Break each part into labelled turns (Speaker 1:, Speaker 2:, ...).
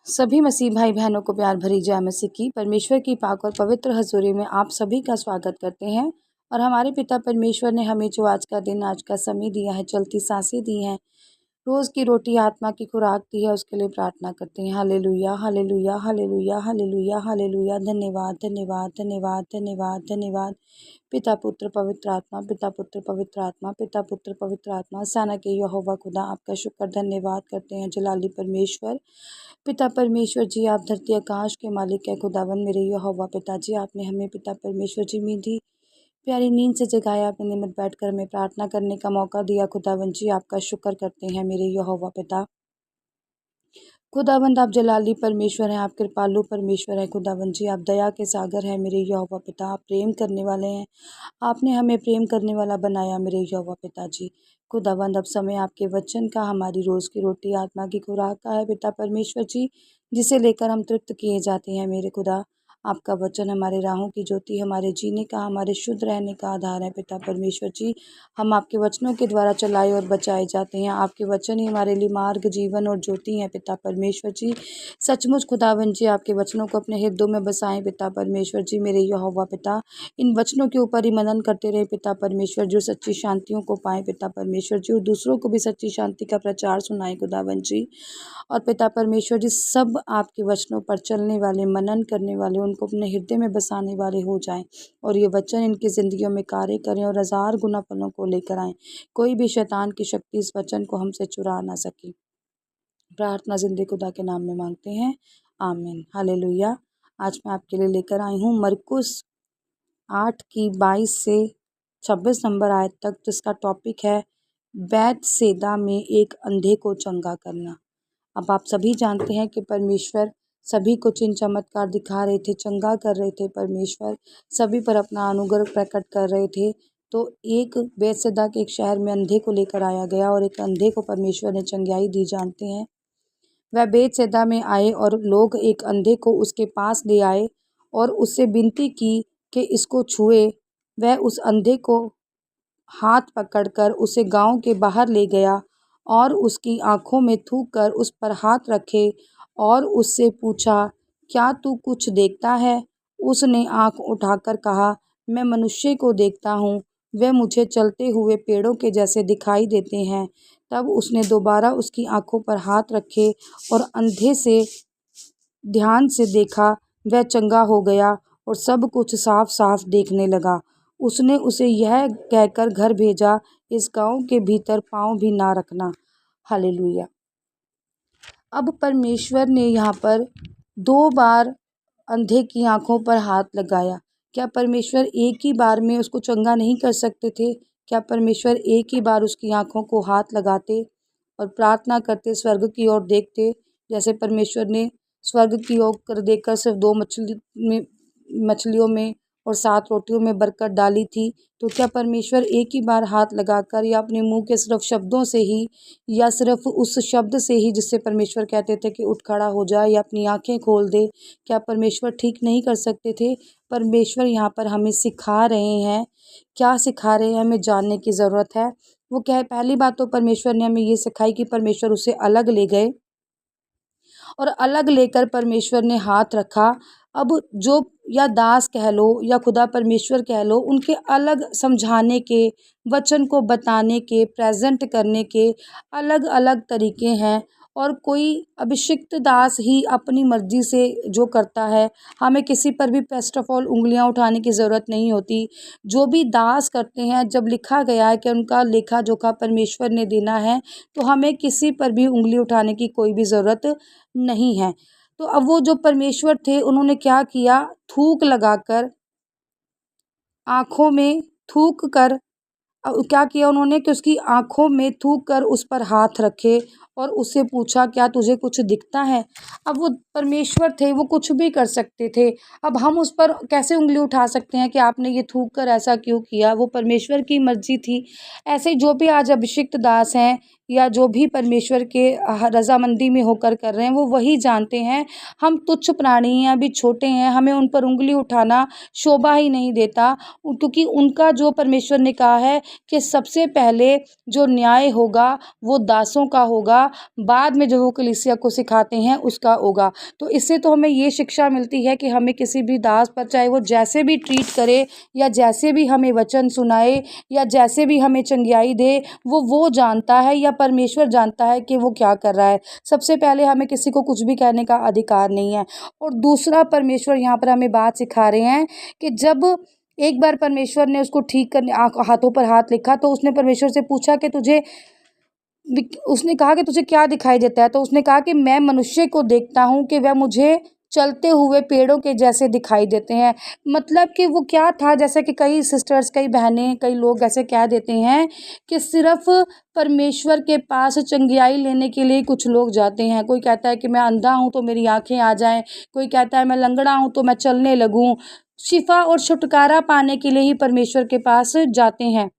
Speaker 1: सभी मसीह भाई बहनों को प्यार भरी जय मसीह की। परमेश्वर की पाक और पवित्र हजूरी में आप सभी का स्वागत करते हैं। और हमारे पिता परमेश्वर ने हमें जो आज का दिन, आज का समय दिया है, चलती सांसें दी हैं, रोज़ की रोटी, आत्मा की खुराक दी है, उसके लिए प्रार्थना करते हैं। Hallelujah, hallelujah, hallelujah, hallelujah, hallelujah. धन्यवाद, धन्यवाद, धन्यवाद, धन्यवाद, धन्यवाद। पिता पुत्र पवित्र आत्मा, पिता पुत्र पवित्र आत्मा, पिता पुत्र पवित्र आत्मा, सेना के यहोवा खुदा, आपका शुक्र धन्यवाद करते हैं। जलाली परमेश्वर, पिता परमेश्वर जी, आप धरती आकाश के मालिक है। खुदावन मेरे यहोवा पिताजी, आपने हमें पिता परमेश्वर जी मीठी प्यारी नींद से जगाया, अपने निमित्त बैठकर हमें प्रार्थना करने का मौका दिया। खुदावन जी, आपका शुक्र करते हैं मेरे यहोवा पिता। खुदावंद आप जलाली परमेश्वर हैं, आप कृपालु परमेश्वर हैं। खुदावंद जी, आप दया के सागर हैं मेरे यहोवा पिता। आप प्रेम करने वाले हैं, आपने हमें प्रेम करने वाला बनाया मेरे यहोवा पिताजी। खुदावंद अब समय आपके वचन का, हमारी रोज़ की रोटी, आत्मा की खुराक का है पिता परमेश्वर जी, जिसे लेकर हम तृप्त किए जाते हैं मेरे खुदा। आपका वचन हमारे राहों की ज्योति, हमारे जीने का, हमारे शुद्ध रहने का आधार है पिता परमेश्वर जी। हम आपके वचनों के द्वारा चलाए और बचाए जाते हैं। आपके वचन ही हमारे लिए मार्ग, जीवन और ज्योति हैं पिता परमेश्वर जी। सचमुच खुदावन जी, आपके वचनों को अपने हृदयों में बसाएं पिता परमेश्वर जी मेरे यहोवा पिता। इन वचनों के ऊपर ही मनन करते रहे पिता परमेश्वर, जो सच्ची शांतियों को पाएँ पिता परमेश्वर जी, और दूसरों को भी सच्ची शांति का प्रचार सुनाएं खुदावन जी। और पिता परमेश्वर जी, सब आपके वचनों पर चलने वाले, मनन करने वाले, उनको अपने हृदय में बसाने वाले हो जाएं, और ये वचन इनकी ज़िंदगियों में कार्य करें और 1000 गुना फलों को लेकर आएँ। कोई भी शैतान की शक्ति इस वचन को हमसे चुरा ना सके। प्रार्थना जिंदे खुदा के नाम में मांगते हैं, आमीन। हालेलुया। आज मैं आपके लिए लेकर आई हूँ मरकुस 8 की 22 से 26 नंबर आयत तक, जिसका टॉपिक है बैतसैदा में एक अंधे को चंगा करना। अब आप सभी जानते हैं कि परमेश्वर सभी को चिन्ह चमत्कार दिखा रहे थे, चंगा कर रहे थे। परमेश्वर सभी पर अपना अनुग्रह प्रकट कर रहे थे। तो एक बैतसैदा के एक शहर में अंधे को लेकर आया गया, और एक अंधे को परमेश्वर ने चंगाई दी। जानते हैं, वह बैतसैदा में आए और लोग एक अंधे को उसके पास ले आए और उससे विनती की कि इसको छुए। वह उस अंधे को हाथ पकड़कर उसे गांव के बाहर ले गया और उसकी आंखों में थूक कर उस पर हाथ रखे और उससे पूछा, क्या तू कुछ देखता है? उसने आंख उठाकर कहा, मैं मनुष्य को देखता हूँ, वे मुझे चलते हुए पेड़ों के जैसे दिखाई देते हैं। तब उसने दोबारा उसकी आंखों पर हाथ रखे और अंधे से ध्यान से देखा। वह चंगा हो गया और सब कुछ साफ साफ देखने लगा। उसने उसे यह कहकर घर भेजा, इस गांव के भीतर पांव भी ना रखना। हालेलुया। अब परमेश्वर ने यहाँ पर 2 बार अंधे की आंखों पर हाथ लगाया। क्या परमेश्वर एक ही बार में उसको चंगा नहीं कर सकते थे? क्या परमेश्वर एक ही बार उसकी आंखों को हाथ लगाते और प्रार्थना करते, स्वर्ग की ओर देखते, जैसे परमेश्वर ने स्वर्ग की ओर देखकर सिर्फ 2 मछलियों में और 7 रोटियों में बरकत डाली थी? तो क्या परमेश्वर एक ही बार हाथ लगाकर, या अपने मुंह के सिर्फ शब्दों से ही, या सिर्फ उस शब्द से ही जिससे परमेश्वर कहते थे कि उठ खड़ा हो जा या अपनी आंखें खोल दे, क्या परमेश्वर ठीक नहीं कर सकते थे? परमेश्वर यहाँ पर हमें सिखा रहे हैं। क्या सिखा रहे हैं, हमें जानने की ज़रूरत है। वो क्या है, पहली बात तो परमेश्वर ने हमें ये सिखाई कि परमेश्वर उसे अलग ले गए, और अलग लेकर परमेश्वर ने हाथ रखा। अब जो, या दास कह लो या खुदा परमेश्वर कह लो, उनके अलग समझाने के, वचन को बताने के, प्रेजेंट करने के अलग अलग तरीके हैं। और कोई अभिषिक्त दास ही अपनी मर्जी से जो करता है, हमें किसी पर भी फर्स्ट ऑफ ऑल उंगलियां उठाने की ज़रूरत नहीं होती। जो भी दास करते हैं, जब लिखा गया है कि उनका लेखा जोखा परमेश्वर ने देना है, तो हमें किसी पर भी उंगली उठाने की कोई भी ज़रूरत नहीं है। तो अब वो जो परमेश्वर थे, उन्होंने क्या किया, थूक लगाकर, आँखों में थूक कर, क्या किया उन्होंने कि उसकी आँखों में थूक कर उस पर हाथ रखे और उससे पूछा, क्या तुझे कुछ दिखता है? अब वो परमेश्वर थे, वो कुछ भी कर सकते थे। अब हम उस पर कैसे उंगली उठा सकते हैं कि आपने ये थूक कर ऐसा क्यों किया? वो परमेश्वर की मर्जी थी। ऐसे ही जो भी आज अभिषिक्त दास हैं या जो भी परमेश्वर के रज़ामंदी में होकर कर रहे हैं वो वही जानते हैं। हम तुच्छ प्राणी हैं, अभी छोटे हैं, हमें उन पर उँगली उठाना शोभा ही नहीं देता, क्योंकि उनका जो परमेश्वर ने कहा है कि सबसे पहले जो न्याय होगा वो दासों का होगा, बाद में जो वो कलीसिया को सिखाते हैं उसका होगा। तो इससे तो हमें ये शिक्षा मिलती है कि हमें किसी भी दास पर, चाहे वो जैसे भी ट्रीट करे या जैसे भी हमें वचन सुनाए या जैसे भी हमें चंगियाई दे, वो जानता है या परमेश्वर जानता है कि वो क्या कर रहा है। सबसे पहले हमें किसी को कुछ भी कहने का अधिकार नहीं है। और दूसरा, परमेश्वर यहाँ पर हमें बात सिखा रहे हैं कि जब एक बार परमेश्वर ने उसको ठीक करने हाथों पर हाथ लिखा, तो उसने परमेश्वर से पूछा कि उसने कहा कि तुझे क्या दिखाई देता है? तो उसने कहा कि मैं मनुष्य को देखता हूँ कि वह मुझे चलते हुए पेड़ों के जैसे दिखाई देते हैं। मतलब कि वो क्या था, जैसे कि कई सिस्टर्स, कई बहनें, कई लोग ऐसे कह देते हैं कि सिर्फ परमेश्वर के पास चंगियाई लेने के लिए कुछ लोग जाते हैं। कोई कहता है कि मैं अंधा हूँ तो मेरी आंखें आ जाएं, कोई कहता है मैं लंगड़ा हूँ तो मैं चलने लगूँ। शिफा और छुटकारा पाने के लिए ही परमेश्वर के पास जाते हैं,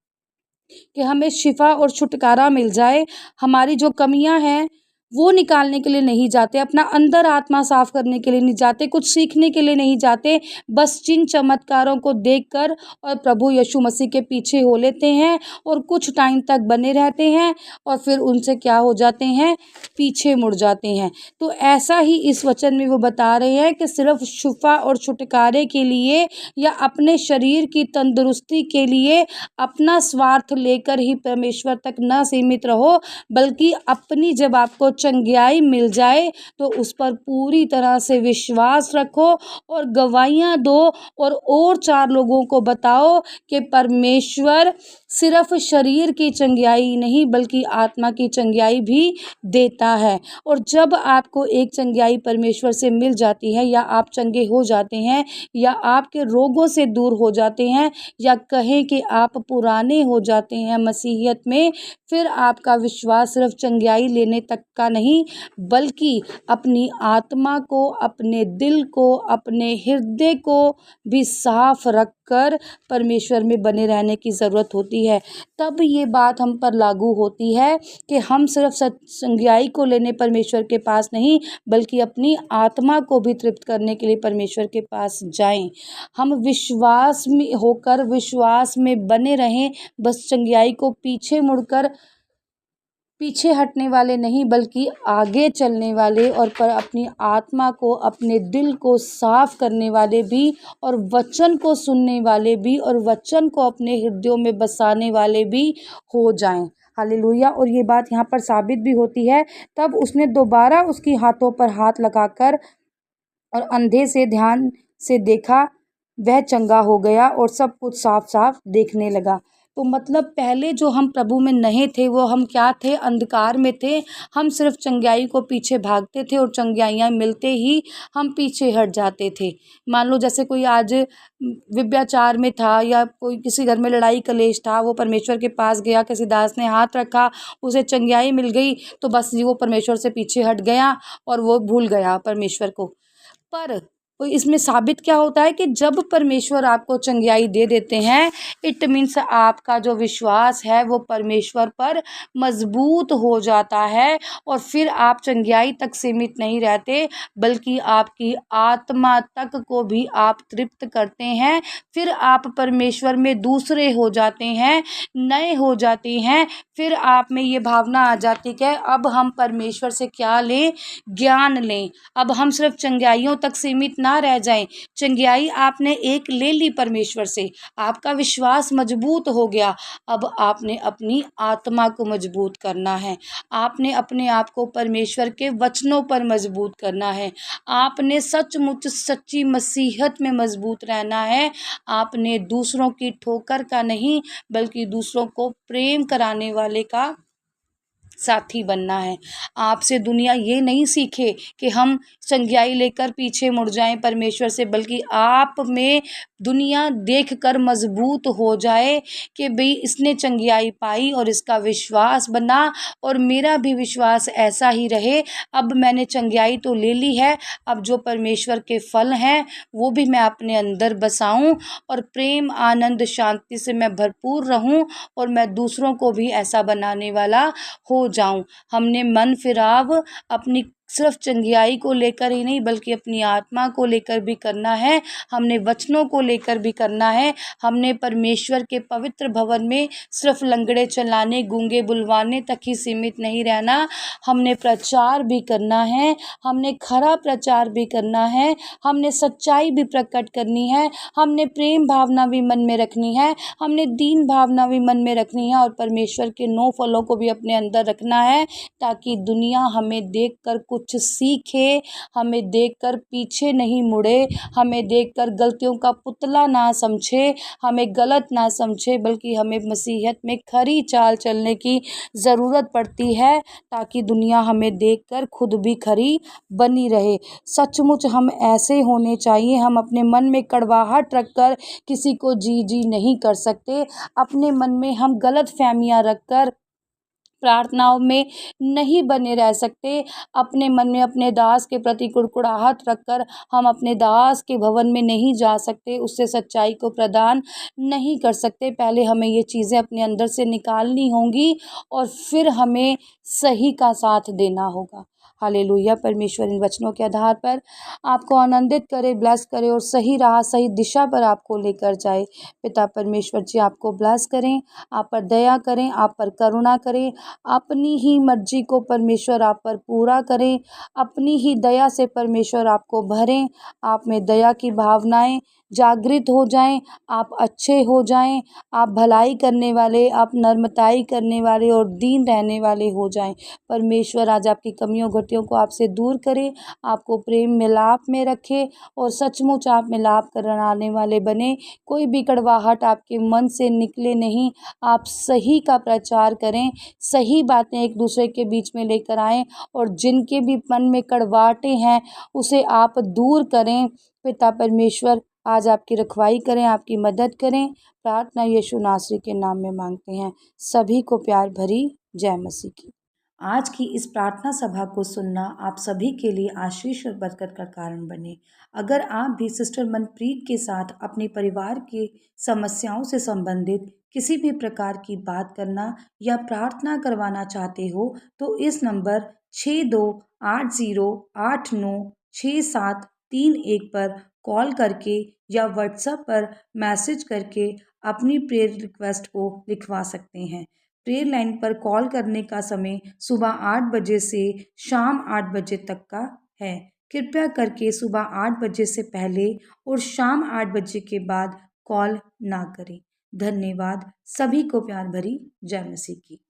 Speaker 1: कि हमें शिफा और छुटकारा मिल जाए। हमारी जो कमियां हैं वो निकालने के लिए नहीं जाते, अपना अंदर आत्मा साफ करने के लिए नहीं जाते, कुछ सीखने के लिए नहीं जाते, बस चिन्ह चमत्कारों को देखकर और प्रभु यीशु मसीह के पीछे हो लेते हैं और कुछ टाइम तक बने रहते हैं और फिर उनसे क्या हो जाते हैं, पीछे मुड़ जाते हैं। तो ऐसा ही इस वचन में वो बता रहे हैं कि सिर्फ शिफा और छुटकारे के लिए या अपने शरीर की तंदुरुस्ती के लिए अपना स्वार्थ लेकर ही परमेश्वर तक न सीमित रहो, बल्कि अपनी, जब आपको चंगियाई मिल जाए तो उस पर पूरी तरह से विश्वास रखो और गवाहियाँ दो और चार लोगों को बताओ कि परमेश्वर सिर्फ शरीर की चंगियाई नहीं बल्कि आत्मा की चंगियाई भी देता है। और जब आपको एक चंगियाई परमेश्वर से मिल जाती है, या आप चंगे हो जाते हैं, या आपके रोगों से दूर हो जाते हैं, या कहें कि आप पुराने हो जाते हैं मसीहियत में, फिर आपका विश्वास सिर्फ चंगियाई लेने तक का नहीं बल्कि अपनी आत्मा को, अपने दिल को, अपने हृदय को भी साफ रखकर परमेश्वर में बने रहने की ज़रूरत होती है। तब ये बात हम पर लागू होती है कि हम सिर्फ चंगियाई को लेने परमेश्वर के पास नहीं बल्कि अपनी आत्मा को भी तृप्त करने के लिए परमेश्वर के पास जाएं। हम विश्वास में होकर विश्वास में बने रहें, बस चंगियाई को पीछे मुड़कर पीछे हटने वाले नहीं बल्कि आगे चलने वाले, और पर अपनी आत्मा को, अपने दिल को साफ करने वाले भी, और वचन को सुनने वाले भी, और वचन को अपने हृदयों में बसाने वाले भी हो जाएं। हालेलुया। और ये बात यहाँ पर साबित भी होती है। तब उसने दोबारा उसकी हाथों पर हाथ लगाकर और अंधे से ध्यान से देखा, वह चंगा हो गया और सब कुछ साफ साफ देखने लगा। तो मतलब पहले जो हम प्रभु में नहीं थे, वो हम क्या थे, अंधकार में थे। हम सिर्फ चंगियाई को पीछे भागते थे और चंगियाइयाँ मिलते ही हम पीछे हट जाते थे। मान लो जैसे कोई आज व्यभिचार में था, या कोई किसी घर में लड़ाई कलेश था, वो परमेश्वर के पास गया, किसी दास ने हाथ रखा, उसे चंगियाई मिल गई, तो बस वो परमेश्वर से पीछे हट गया और वो भूल गया परमेश्वर को। पर तो इसमें साबित क्या होता है कि जब परमेश्वर आपको चंगियाई दे देते हैं, इट मीन्स आपका जो विश्वास है वो परमेश्वर पर मजबूत हो जाता है, और फिर आप चंगियाई तक सीमित नहीं रहते बल्कि आपकी आत्मा तक को भी आप तृप्त करते हैं। फिर आप परमेश्वर में दूसरे हो जाते हैं, नए हो जाते हैं। फिर आप में ये भावना आ जाती है अब हम परमेश्वर से क्या लें, ज्ञान लें। अब हम सिर्फ चंगियाइयों तक सीमित ना रह जाएं। चंगियाई आपने एक ले ली परमेश्वर से, आपका विश्वास मजबूत हो गया। अब आपने अपनी आत्मा को मजबूत करना है, आपने अपने आप को परमेश्वर के वचनों पर मजबूत करना है, आपने सचमुच सच्ची मसीहत में मजबूत रहना है। आपने दूसरों की ठोकर का नहीं बल्कि दूसरों को प्रेम कराने वाले का साथी बनना है। आपसे दुनिया ये नहीं सीखे कि हम चंगियाई लेकर पीछे मुड़ जाएं परमेश्वर से, बल्कि आप में दुनिया देखकर मजबूत हो जाए कि भाई इसने चंगियाई पाई और इसका विश्वास बना और मेरा भी विश्वास ऐसा ही रहे। अब मैंने चंगियाई तो ले ली है, अब जो परमेश्वर के फल हैं वो भी मैं अपने अंदर बसाऊं और प्रेम, आनंद, शांति से मैं भरपूर रहूं, और मैं दूसरों को भी ऐसा बनाने वाला हो हो जाऊं। हमने मन फिराव अपनी सिर्फ चंगियाई को लेकर ही नहीं बल्कि अपनी आत्मा को लेकर भी करना है। हमने वचनों को लेकर भी करना है। हमने परमेश्वर के पवित्र भवन में सिर्फ लंगड़े चलाने, गूंगे बुलवाने तक ही सीमित नहीं रहना। हमने प्रचार भी करना है, हमने खरा प्रचार भी करना है, हमने सच्चाई भी प्रकट करनी है, हमने प्रेम भावना भी मन में रखनी है, हमने दीन भावना भी मन में रखनी है और परमेश्वर के 9 फलों को भी अपने अंदर रखना है, ताकि दुनिया हमें देखकर कुछ सीखे, हमें देखकर पीछे नहीं मुड़े, हमें देखकर गलतियों का पुतला ना समझे, हमें गलत ना समझे, बल्कि हमें मसीहत में खरी चाल चलने की ज़रूरत पड़ती है, ताकि दुनिया हमें देखकर खुद भी खरी बनी रहे। सचमुच हम ऐसे होने चाहिए। हम अपने मन में कड़वाहट रखकर किसी को जी जी नहीं कर सकते। अपने मन में हम गलत फहमियाँ रखकर प्रार्थनाओं में नहीं बने रह सकते। अपने मन में अपने दास के प्रति कुड़कुड़ाहट रखकर हम अपने दास के भवन में नहीं जा सकते, उससे सच्चाई को प्रदान नहीं कर सकते। पहले हमें ये चीज़ें अपने अंदर से निकालनी होंगी और फिर हमें सही का साथ देना होगा। हालेलुया। परमेश्वर इन वचनों के आधार पर आपको आनंदित करे, ब्लेस करे और सही राह, सही दिशा पर आपको लेकर जाए। पिता परमेश्वर जी आपको ब्लेस करें, आप पर दया करें, आप पर करुणा करें। अपनी ही मर्जी को परमेश्वर आप पर पूरा करें, अपनी ही दया से परमेश्वर आपको भरें। आप में दया की भावनाएं जागृत हो जाएं, आप अच्छे हो जाएं, आप भलाई करने वाले, आप नर्मताई करने वाले और दीन रहने वाले हो जाएं। परमेश्वर आज आपकी कमियों घटियों को आपसे दूर करे, आपको प्रेम मिलाप में रखे और सचमुच आप मिलाप कराने वाले बने। कोई भी कड़वाहट आपके मन से निकले नहीं। आप सही का प्रचार करें, सही बातें एक दूसरे के बीच में लेकर आएं और जिनके भी मन में कड़वाहटें हैं उसे आप दूर करें। पिता परमेश्वर आज आपकी रखवाई करें, आपकी मदद करें। प्रार्थना यीशु नासरी के नाम में मांगते हैं। सभी को प्यार भरी जय मसीह की। आज की इस प्रार्थना सभा को सुनना आप सभी के लिए आशीष और बरकत का कारण बने। अगर आप भी सिस्टर मनप्रीत के साथ अपने परिवार की समस्याओं से संबंधित किसी भी प्रकार की बात करना या प्रार्थना करवाना चाहते हो तो इस नंबर 6280896731 पर कॉल करके या व्हाट्सएप पर मैसेज करके अपनी प्रेयर रिक्वेस्ट को लिखवा सकते हैं। प्रेयर लाइन पर कॉल करने का समय सुबह 8 बजे से शाम 8 बजे तक का है। कृपया करके सुबह 8 बजे से पहले और शाम 8 बजे के बाद कॉल ना करें। धन्यवाद। सभी को प्यार भरी जय मसीह की।